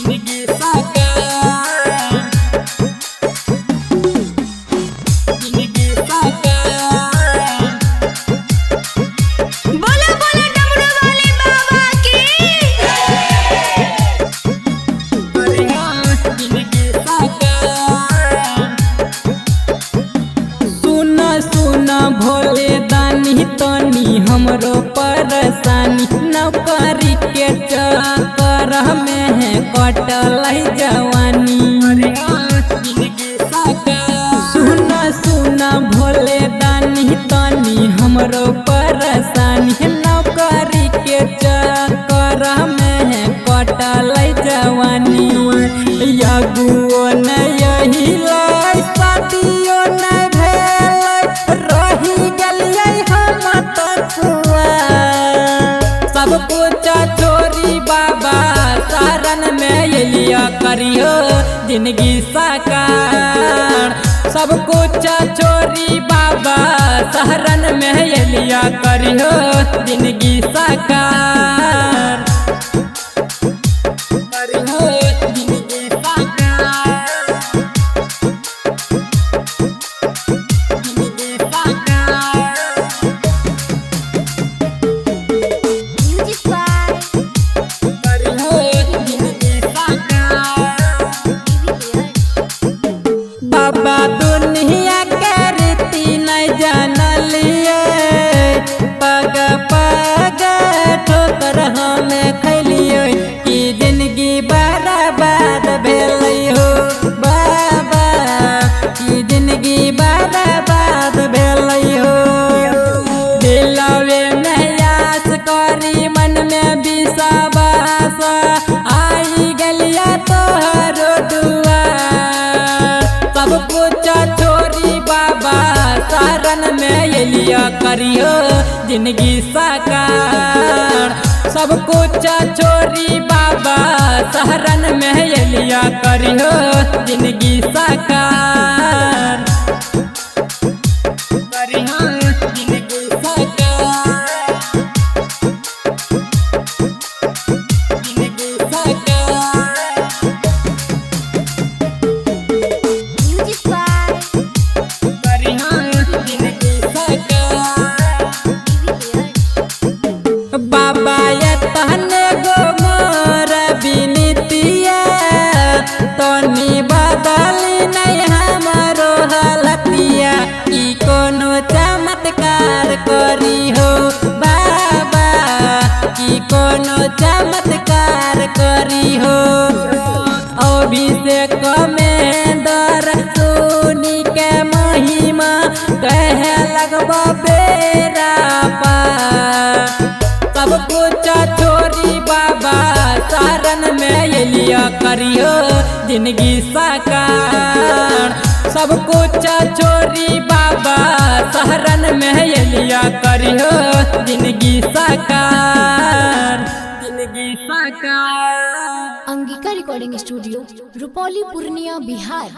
जिंदगी साकार, जिंदगी साकार। बोलो बोलो डमरू वाले बाबा की। अरे हाँ, जिंदगी साकार। सुना सुना भोले दानी तनी हमरो परेशानी, नौकरी के चक्कर में है कटल जवानी। अरे हाँ, जिंदगी साकार। सुना सुना भोले दानी तनी हमरो परेशानी, नौकरी के चक्कर में है कटल जवानी। यगुओ न यही लाई शादियो न भेल, रही गलियै हम तकुआ। सब कुछ छोरी बाबा शरण में एलिया करियो जिंदगी साकार। सब कुछ छोरी बाबा शरण में एलिया करियो जिंदगी साकार, करियो जिंदगी साकार, जिंदगी साकार। म्यूजिक बाय करियो जिंदगी साकार। बाबा दुनिया के रीति नहीं जानलिए, पग पग ठोकर हमें खैलियो कि जिंदगी बर्बाद भेलै हो बाबा, कि जिंदगी बर्बाद भेलै हो। दिलवे में आस करी मन में विश्वास, आई गलिया तोहरो दुआर। सब कुछ छोरी बाबा शरण में एलिया करियो जिंदगी साकार। सब कुछ छोरी बाबा शरण में एलिया करियो जिंदगी साकार, करियो जिंदगी साकार, जिंदगी साकार। म्यूजिक बाय करियो जिंदगी साकार। बाबा ये तहने गो मोर बिनतिया, तनी बदली नहीं हमारो हालतिया। ई कोनो चमत्कार करी हो बाबा, ई कोनो चमत्कार करी हो। अभिषेक में दर सुनी के महिमा कहे लगबा बेरा पार। सब कुछ छोरी बाबा शरण में एलिया करियो जिंदगी साकार। सब कुछ छोरी बाबा शरण में एलिया करियो जिंदगी साकार, जिंदगी साकार। Angika recording studio Rupauli Purnia Bihar.